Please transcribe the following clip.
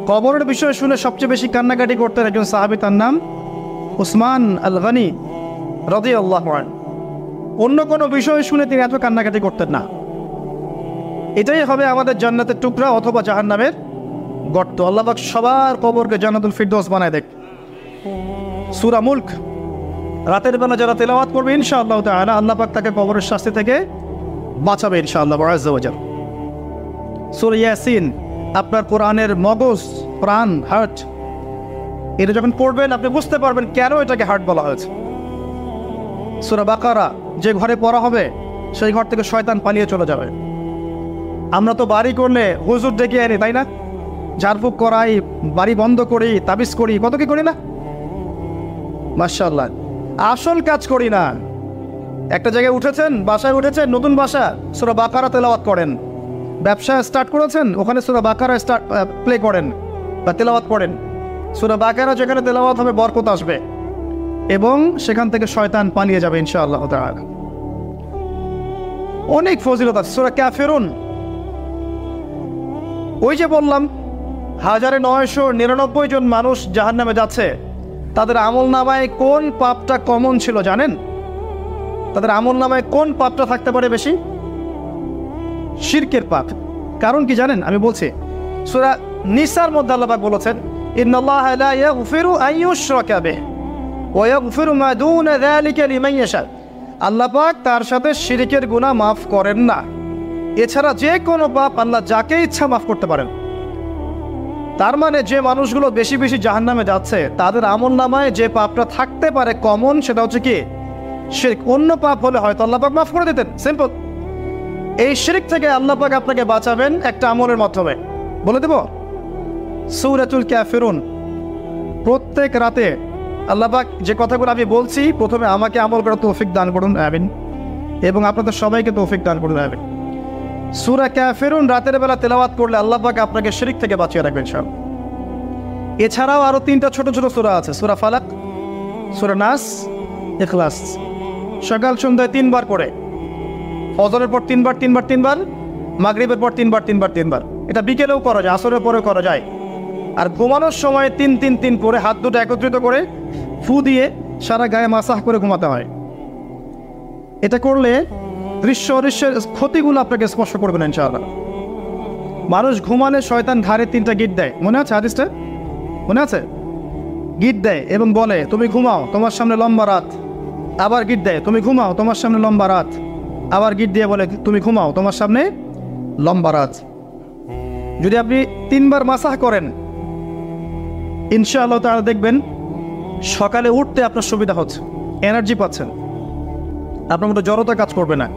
কবরের বিষয় শুনে সবচেয়ে বেশি কান্নাকাটি করতেন একজন সাহাবী, তার নাম উসমান আল গনি রাদিয়াল্লাহু আনহু। অন্য কোনো বিষয় শুনে তিনি এত কান্নাকাটি করতেন না। এটাই হবে আমাদের জান্নাতের টুকরা অথবা জাহান্নামের গর্ত। আল্লাহ পাক সবার কবরকে জান্নাতুল ফিরদৌস বানায় দেখ। সূরা মুলক রাতের বেলা যারা তেলাওয়াত করবে ইনশাআল্লাহ তাআলা আল্লাহ পাক তাকে কবরের শাস্তি থেকে বাঁচাবে ইনশাআল্লাহ আযজা ওয়া জাল্লা। সূরা ইয়াসিন আপনার কোরআনের মগজ, প্রাণ, হার্ট, এটা যখন পড়বেন আপনি বুঝতে পারবেন কেন এটাকে হার্ট বলা হয়েছে। সূরা বাকারা যে ঘরে পড়া হবে সেই ঘর থেকে শয়তান পালিয়ে চলে যাবে। আমরা তো বাড়ি করলে হুজুর ডেকে আনি, তাই না? ঝাড়ফুঁক করাই, বাড়ি বন্ধ করি, তাবিজ করি, কত কি করি না? মাশাআল্লাহ, আসল কাজ করি না। একটা জায়গায় উঠেছেন, বাসায় উঠেছেন, নতুন বাসা, সূরা বাকারা তেলাওয়াত করেন। ব্যবসা স্টার্ট করেছেন, ওখানে সূরা বাকারা প্লে করেন বা তেলাওয়াত করেন। সূরা বাকারা যেখানে তেলাওয়াত হবে বরকত আসবে এবং সেখান থেকে শয়তান পালিয়ে যাবে ইনশাআল্লাহ তাআলা। অনেক ফজিলত আছে। সূরা কাফিরুন, ওই যে বললাম 1999 জন মানুষ জাহান্নামে যাচ্ছে, তাদের আমলনামায় কোন পাপটা কমন ছিল জানেন? তাদের আমলনামায় কোন পাপটা থাকতে পারে বেশি? শিরকের পাপ। কারণ কি জানেন? আমি বলছি, সূরা নিসার মধ্যে আল্লাহ পাক বলেছেন, ইন্নাল্লাহা লা ইয়াগফিরু আন ইউশরাকা বিহি ওয়া ইয়াগফিরু মা দুনা যালিকা লিমান ইয়াশা। আল্লাহ পাক তার সাথে শিরকের গুনাহ মাফ করেন না, এছাড়া যে কোনো পাপ আল্লাহ যাকে ইচ্ছা মাফ করতে পারেন। তার মানে যে মানুষগুলো বেশি বেশি জাহান্নামে যাচ্ছে তাদের আমলনামায় যে পাপটা থাকতে পারে কমন, সেটা হচ্ছে কি? শিরক। অন্য পাপ হলে হয়তো আল্লাহ পাক মাফ করে দিতেন, সিম্পল। এই শিরক থেকে আল্লাহ পাক আপনাকে বাঁচাবেন একটা আমলের মাধ্যমে। বলে দেব, সূরাতুল কাফিরুন প্রত্যেক রাতে আল্লাহ পাক যে কথাগুলো আমি বলছি, প্রথমে আমাকে আমল করার তৌফিক দান করুন, আমিন, এবং আপনাদের সবাইকে তৌফিক দান করুন, আমিন। সূরা কাফিরুন রাতের বেলা তেলাওয়াত করলে আল্লাহ পাক আপনাকে শিরক থেকে বাঁচিয়ে রাখবেন ইনশাআল্লাহ। এছাড়াও আরো 3টা ছোট ছোট সূরা আছে, সূরা ফালাক, সূরা নাস, ইখলাস। সকাল সন্ধ্যায় 3 বার করে, ফজরের পর 3 বার, 3 বার, 3 বার, মাগরিবের পর 3 বার, 3 বার, 3 বার। এটা বিকেলেও করা যায়, আসরের পরেও করা যায়। আর ঘুমানোর সময় 3-3-3 করে হাত দুটো একত্রিত করে ফু দিয়ে সারা গায়ে মাসাহ করে ঘুমাতে হয়। এটা করলে দৃশ্য অদৃশ্যের ক্ষতিগুলো আপনাকে স্পর্শ করবে না ইনশাআল্লাহ। মানুষ ঘুমালে শয়তান ঘাড়ে 3টা গিট দেয়, মনে আছে হাদিসটা? মনে আছে? গিট দেয় এবং বলে, তুমি ঘুমাও, তোমার সামনে লম্বা রাত। আবার গিট দেয়, তুমি ঘুমাও, তোমার সামনে লম্বা রাত। আবার গিট দিয়ে বলে, তুমি ঘুমাও, তোমার সামনে লম্বা রাত। যদি আপনি 3 বার মাসাহ করেন ইনশাআল্লাহ তাআলা দেখবেন সকালে উঠতে আপনার সুবিধা হচ্ছে, এনার্জি পাচ্ছেন, আপনার মতো জড়তা কাজ করবে না।